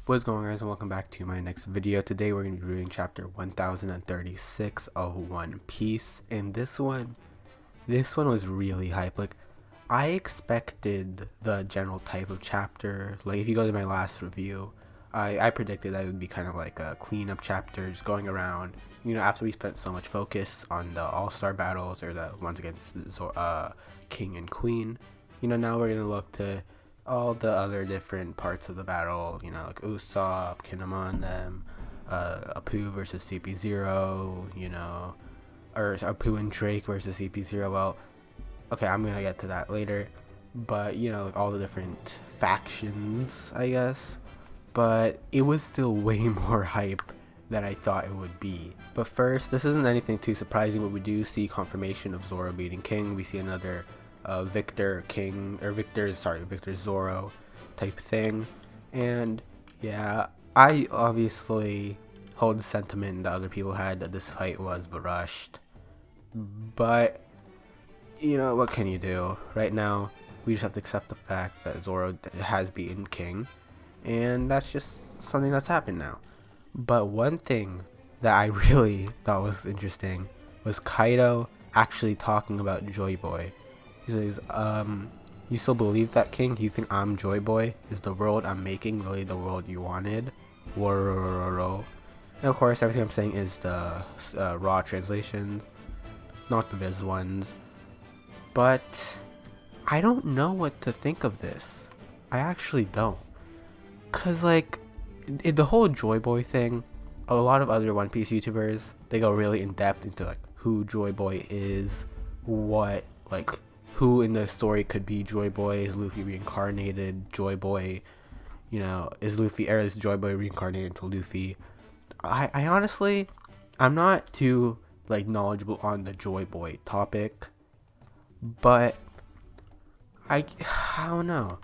What's going on, guys, and welcome back to my next video. Today we're going to be reading chapter 1036 of One Piece, and this one was really hype. Like, I expected the general type of chapter. Like, if you go to my last review, I predicted that it would be kind of like a cleanup chapter, just going around, after we spent so much focus on the all-star battles, or the ones against King and Queen. Now we're going to look to all the other different parts of the battle, like Usopp, Kinemon, them, Apoo versus CP0, or Apoo and Drake versus CP0. Well, okay, I'm gonna get to that later, but like all the different factions, I guess. But it was still way more hype than I thought it would be. But first, this isn't anything too surprising, but we do see confirmation of Zoro beating King. We see another Victor Zoro type thing, and yeah, I obviously hold the sentiment that other people had that this fight was rushed, but what can you do? Right now we just have to accept the fact that Zoro has beaten King, and that's just something that's happened now. But one thing that I really thought was interesting was Kaido actually talking about Joy Boy. He says, you still believe that, King? You think I'm Joy Boy? Is the world I'm making really the world you wanted? Roronoa. And of course, everything I'm saying is the raw translations, not the Viz ones. But I don't know what to think of this. I actually don't. Cause like, the whole Joy Boy thing, a lot of other One Piece YouTubers, they go really in depth into like who Joy Boy is, who in the story could be Joy Boy. Is Luffy reincarnated Joy Boy? Is Joy Boy reincarnated into Luffy? I honestly, I'm not too knowledgeable on the Joy Boy topic, but I don't know.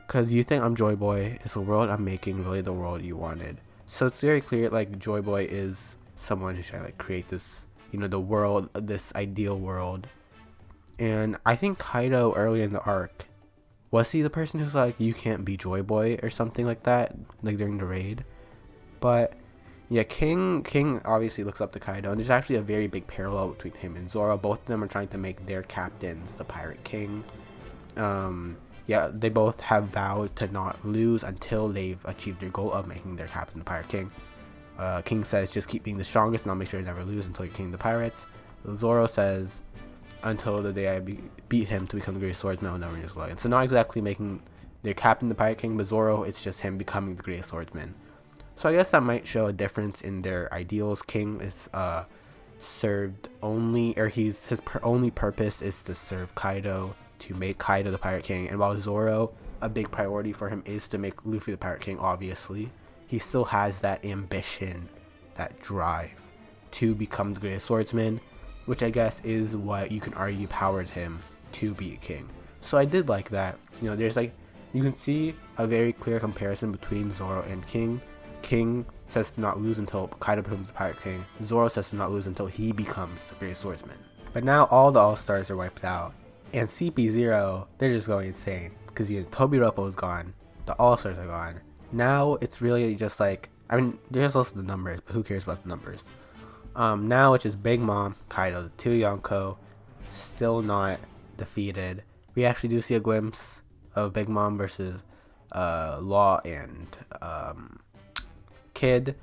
Cause you think I'm Joy Boy, is the world I'm making really the world you wanted? So it's very clear Joy Boy is someone who's trying to create this, the world, this ideal world. And I think Kaido early in the arc, was he the person who's like, you can't be Joy Boy or something like that, during the raid? But yeah, King obviously looks up to Kaido, and there's actually a very big parallel between him and Zoro. Both of them are trying to make their captains the Pirate King. Yeah, they both have vowed to not lose until they've achieved their goal of making their captain the Pirate King. King says, just keep being the strongest and I'll make sure you never lose until you're king of the pirates. Zoro says, until the day I beat him to become the greatest swordsman, I'll never use luck. So not exactly making their captain the Pirate King, but Zoro, it's just him becoming the greatest swordsman. So I guess that might show a difference in their ideals. King is served only, or his only purpose is to serve Kaido, to make Kaido the Pirate King. And while Zoro, a big priority for him is to make Luffy the Pirate King, obviously, he still has that ambition, that drive to become the greatest swordsman, which I guess is what you can argue powered him to be a king. So I did like that. There's you can see a very clear comparison between Zoro and King. King says to not lose until Kaido becomes the Pirate King. Zoro says to not lose until he becomes the greatest swordsman. But now all the All-Stars are wiped out. And CP0, they're just going insane. Because Tobiroppo is gone. The All-Stars are gone. Now it's really just there's also the numbers, but who cares about the numbers? Now it's just Big Mom, Kaido, the two Yonko, still not defeated. We actually do see a glimpse of Big Mom versus Law and Kid.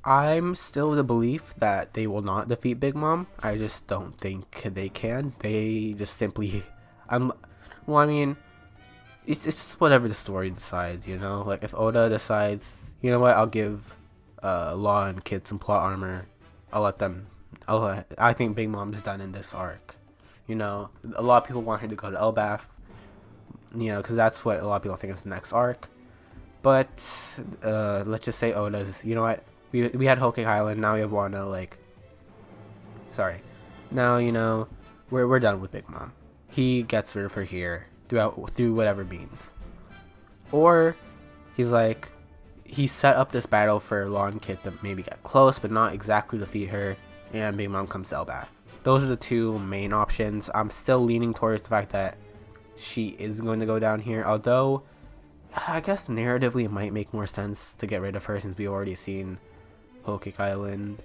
I'm still of the belief that they will not defeat Big Mom. I just don't think they can. They just simply, it's just whatever the story decides, if Oda decides, I'll give Law and Kid some plot armor, I think Big Mom's done in this arc. A lot of people want her to go to Elbaf, because that's what a lot of people think is the next arc. But let's just say Oda's, we had Whole Cake Island, now we have Wano, now, we're done with Big Mom. He gets rid of her here through whatever means. Or he's he set up this battle for Law and Kid to maybe get close, but not exactly defeat her, and Big Mom comes to Elbaf. Those are the two main options. I'm still leaning towards the fact that she is going to go down here, although I guess narratively it might make more sense to get rid of her since we already seen Whole Cake Island.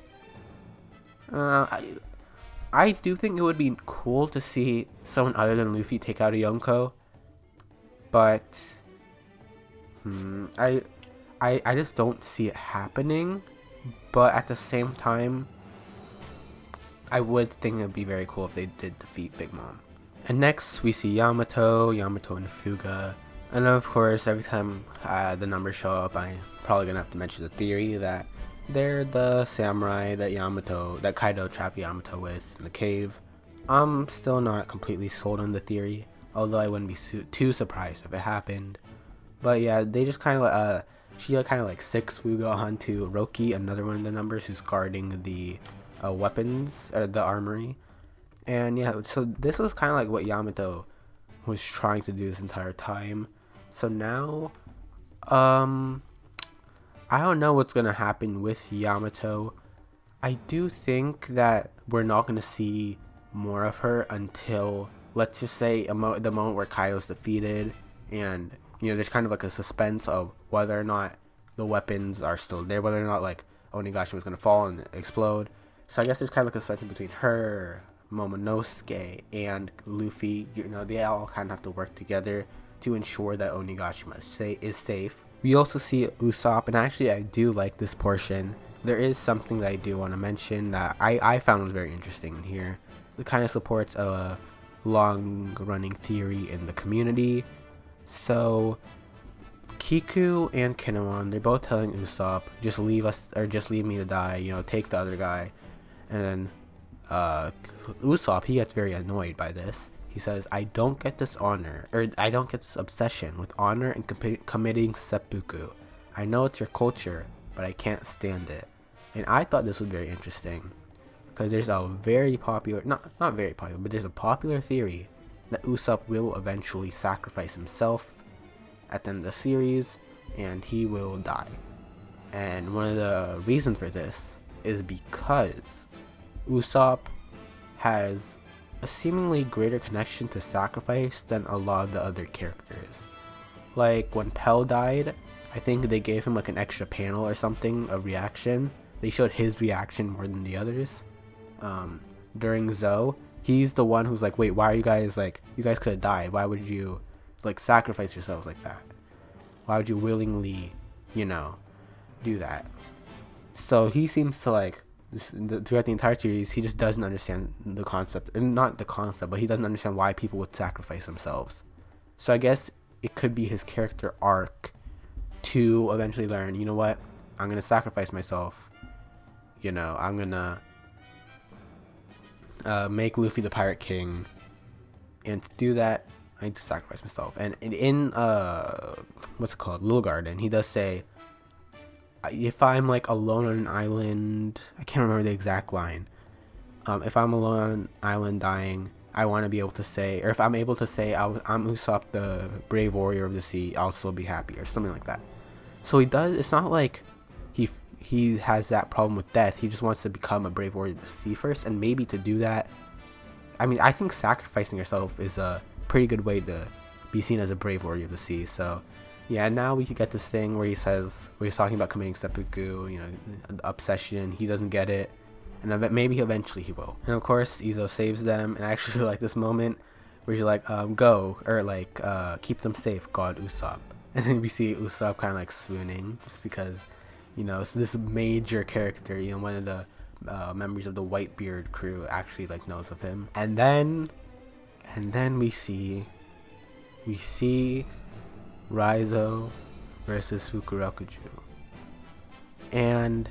I do think it would be cool to see someone other than Luffy take out a Yonko, but I just don't see it happening. But at the same time, I would think it would be very cool if they did defeat Big Mom. And next we see Yamato and Fuga. And of course, every time the numbers show up, I'm probably gonna have to mention the theory that they're the samurai that Kaido trapped Yamato with in the cave. I'm still not completely sold on the theory, although I wouldn't be too surprised if it happened. But yeah, they just kind of she kind of like six Fuga onto Roki, another one of the numbers who's guarding the weapons, the armory. And yeah, so this was kind of like what Yamato was trying to do this entire time. So now, I don't know what's gonna happen with Yamato. I do think that we're not gonna see more of her until, let's just say, the moment where Kaido's defeated, and there's kind of like a suspense of whether or not the weapons are still there, whether or not like Onigashima is gonna fall and explode. So I guess there's kind of like a suspense between her, Momonosuke, and Luffy. They all kind of have to work together to ensure that Onigashima is safe. We also see Usopp, and actually I do like this portion. There is something that I do want to mention that I found was very interesting in here. It kind of supports a long-running theory in the community. So Kiku and Kinemon, they're both telling Usopp, just leave us, or just leave me to die, take the other guy. And then Usopp, he gets very annoyed by this. He says, I don't get this obsession with honor and committing seppuku. I know it's your culture, but I can't stand it. And I thought this was very interesting, because there's a very popular, not very popular, but there's a popular theory that Usopp will eventually sacrifice himself at the end of the series, and he will die. And one of the reasons for this is because Usopp has a seemingly greater connection to sacrifice than a lot of the other characters. Like when Pell died, I think they gave him like an extra panel or something, a reaction. They showed his reaction more than the others. During Zoe, he's the one who's like, wait, why are you guys you guys could have died. Why would you sacrifice yourselves like that? Why would you willingly, do that? So he seems to throughout the entire series, he just doesn't understand the concept, and not the concept, but he doesn't understand why people would sacrifice themselves. So I guess it could be his character arc to eventually learn, you know what, I'm gonna sacrifice myself. I'm gonna make Luffy the Pirate King, and to do that, I need to sacrifice myself. And in what's it called, Little Garden, he does say, if I'm alone on an island, I can't remember the exact line. If I'm alone on an island dying, I want to be able to say, or if I'm able to say I'm Usopp, the brave warrior of the sea, I'll still be happy, or something like that. So he does. It's not like he has that problem with death. He just wants to become a brave warrior of the sea first, and maybe to do that, I think sacrificing yourself is a pretty good way to be seen as a brave warrior of the sea. So yeah, now we get this thing where he's talking about committing seppuku, obsession. He doesn't get it, and maybe eventually he will. And of course, Izo saves them, and I actually like this moment where she's like, go, or keep them safe, God Usopp. And then we see Usopp kind of swooning, just because, so this major character, one of the members of the Whitebeard crew actually knows of him. And then we see Raizo versus Fukurokuju. And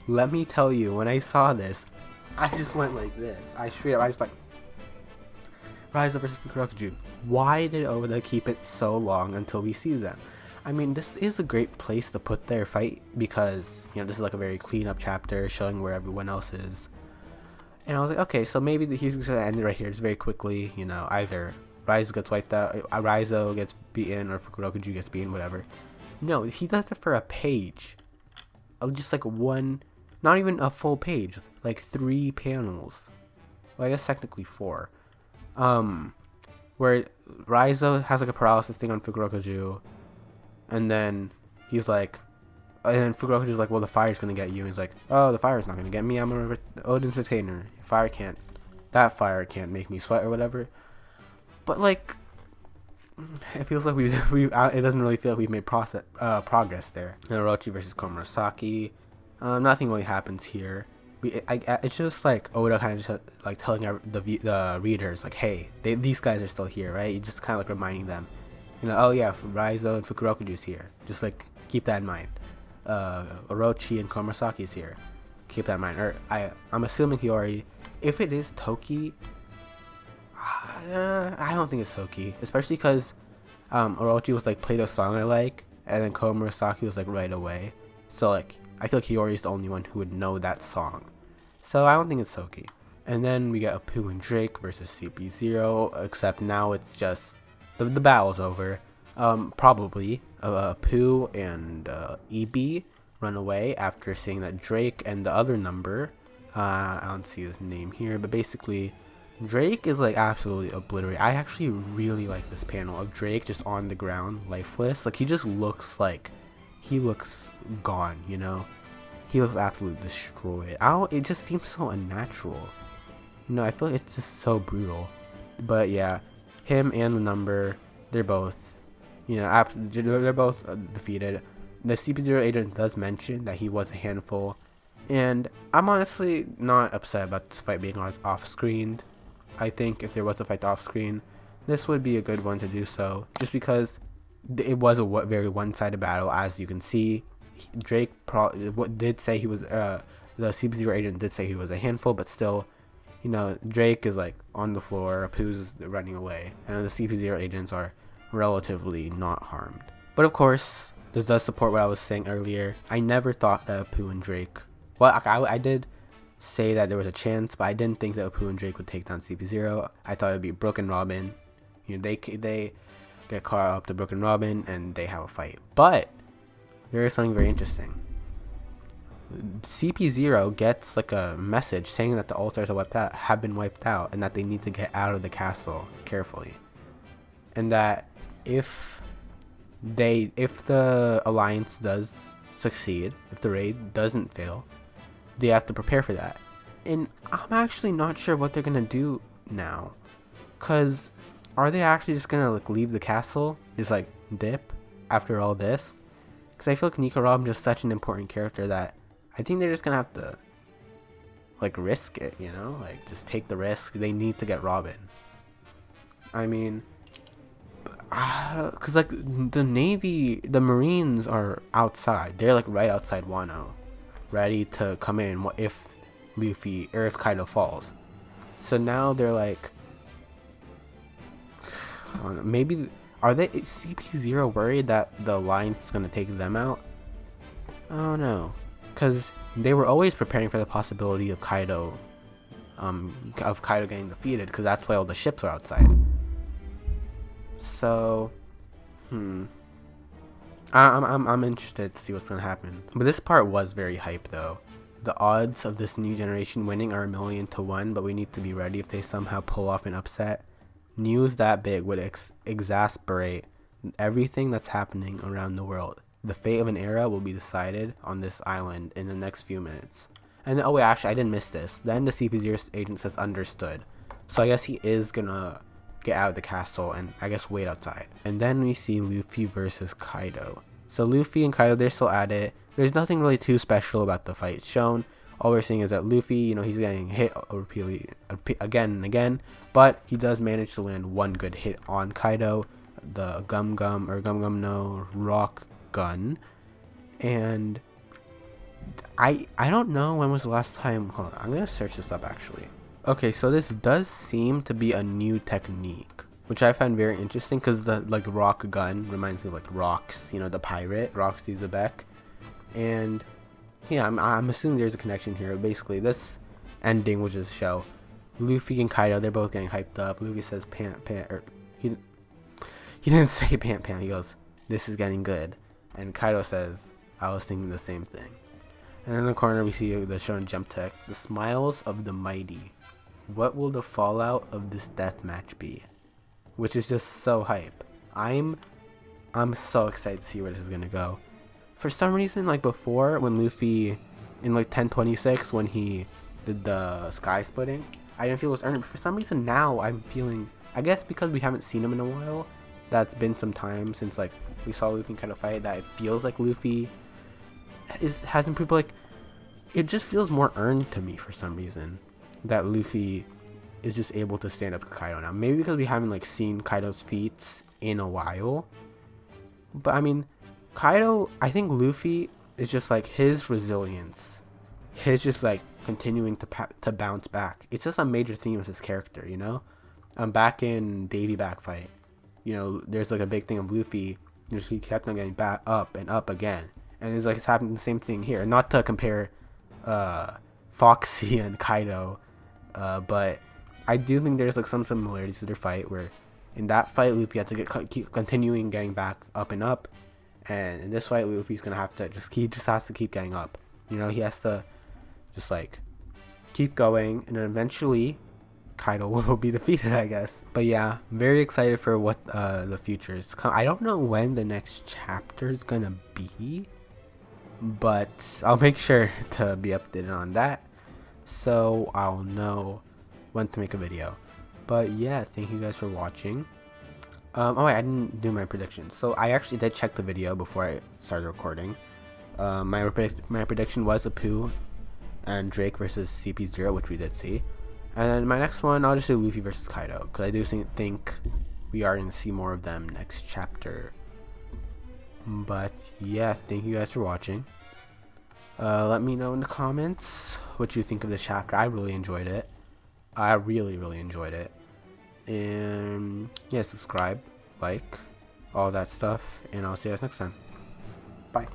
let me tell you, when I saw this, I just went like this. I was like, Raizo versus Fukurokuju. Why did Oda keep it so long until we see them? This is a great place to put their fight, because, this is a very clean up chapter showing where everyone else is. And I was like, okay, so maybe he's going to end it right here just very quickly, either Raizo gets wiped out, Raizo gets beaten, or Fukurokuju gets beaten, whatever. No, he does it for a page. Just one, not even a full page, 3 panels. Well, I guess technically 4. Where Raizo has a paralysis thing on Fukurokuju, And then he's like, and then Fukurokuju's like, well, the fire's gonna get you. And he's like, oh, the fire's not gonna get me. I'm Odin's retainer. That fire can't make me sweat or whatever. But like, it feels like it doesn't really feel like we've made progress there. And Orochi versus Komurasaki. Nothing really happens here. It's just like Oda kind of just like telling the readers like, hey, these guys are still here, right? You just kind of like reminding them, oh yeah, Raizo and Fukurokuju's here. Just like keep that in mind. Orochi and Komurasaki's here. Keep that in mind. Or I'm assuming Hiyori. If it is Toki, I don't think it's Toki, especially because Orochi was like, play the song I like, and then Komurasaki was like right away. So like, I feel like Hiyori is the only one who would know that song. So I don't think it's Toki. And then we get Apoo and Drake versus CP0, except now it's just the battle's over. Probably Apoo and EB run away after seeing that Drake and the other number, I don't see his name here, but basically Drake is like absolutely obliterated. I actually really like this panel of Drake just on the ground, lifeless. Like he just looks like he looks gone, He looks absolutely destroyed. It just seems so unnatural. I feel like it's just so brutal. But yeah, him and the number, they're both, they're both defeated. The CP0 agent does mention that he was a handful, and I'm honestly not upset about this fight being off-screened. I think if there was a fight off-screen, this would be a good one to do so, just because it was a very one-sided battle. As you can see, Drake did say he was, the CP0 agent did say he was a handful, but still, Drake is like on the floor, Apoo's running away, and the CP0 agents are relatively not harmed. But of course, this does support what I was saying earlier. I never thought that Apoo and Drake, well, I did say that there was a chance, but I didn't think that Apoo and Drake would take down CP0. I thought it would be Brook and Robin. They get caught up to Brook and Robin, and they have a fight. But there is something very interesting. CP0 gets like a message saying that the altars have been wiped out, and that they need to get out of the castle carefully, and that if the alliance does succeed, if the raid doesn't fail, they have to prepare for that. And I'm actually not sure what they're gonna do now, cause are they actually just gonna like leave the castle, just like dip after all this? Cause I feel like Nico Robin's just such an important character that I think they're just gonna have to like risk it, like just take the risk. They need to get Robin. I mean, cause like the Marines are outside. They're like right outside Wano, ready to come in if Luffy or if Kaido falls. So now they're like, maybe is CP0 worried that the alliance is gonna take them out? I don't know, cause they were always preparing for the possibility of Kaido getting defeated, because that's why all the ships are outside. So, I'm interested to see what's gonna happen. But this part was very hype though. The odds of this new generation winning are 1,000,000 to 1, but we need to be ready if they somehow pull off an upset. News that big would exasperate everything that's happening around the world. The fate of an era will be decided on this island in the next few minutes. And oh wait, actually I didn't miss this. Then the CP0 agent says understood. So I guess he is gonna get out of the castle and I guess wait outside. And then we see Luffy versus Kaido. So Luffy and Kaido, they're still at it. There's nothing really too special about the fight shown. All we're seeing is that Luffy, he's getting hit repeatedly, again and again, but he does manage to land one good hit on Kaido, the Gum No rock gun. And I don't know when was the last time. Hold on, I'm gonna search this up actually. Okay, so this does seem to be a new technique, which I find very interesting, because the rock gun reminds me of like Rocks, the pirate Roxy Zebek. And yeah, I'm assuming there's a connection here. Basically, this ending will just show Luffy and Kaido, they're both getting hyped up. Luffy says pant, or he didn't say pant. He goes, this is getting good. And Kaido says, I was thinking the same thing. And in the corner we see the shown jump tech, the smiles of the mighty. What will the fallout of this death match be? Which is just so hype. I'm I'm so excited to see where this is gonna go. For some reason, like before, when Luffy in like 1026, when he did the sky splitting, I didn't feel it was earned. But for some reason now, I'm feeling. I guess because we haven't seen him in a while, that's been some time since like we saw Luffy kind of fight. That it feels like Luffy has improved. But, like it just feels more earned to me for some reason. That Luffy is just able to stand up to Kaido now. Maybe because we haven't like seen Kaido's feats in a while. But I mean, Kaido, I think Luffy is just like his resilience, his just like continuing to bounce back. It's just a major theme of his character, you know. Back in Davy Back fight, you know, there's like a big thing of Luffy. Just he kept on getting back up and up again, and it's like it's happening the same thing here. Not to compare Foxy and Kaido, but I do think there's like some similarities to their fight where in that fight Luffy had to keep continuing getting back up and up, and in this fight Luffy's gonna have to just has to keep getting up. You know, he has to just like keep going, and then eventually Kaido will be defeated, I guess. But yeah, I'm very excited for what the future is. I don't know when the next chapter is gonna be, but I'll make sure to be updated on that, so I'll know when to make a video. But yeah, thank you guys for watching. Oh wait, I didn't do my predictions. So I actually did check the video before I started recording. My prediction was Apoo and Drake versus CP0, which we did see. And then my next one, I'll just do Luffy versus Kaido, because I do think we are going to see more of them next chapter. But yeah, thank you guys for watching. Let me know in the comments what you think of this chapter. I really enjoyed it. I really enjoyed it. And yeah, subscribe, like, all that stuff, and I'll see you guys next time. Bye.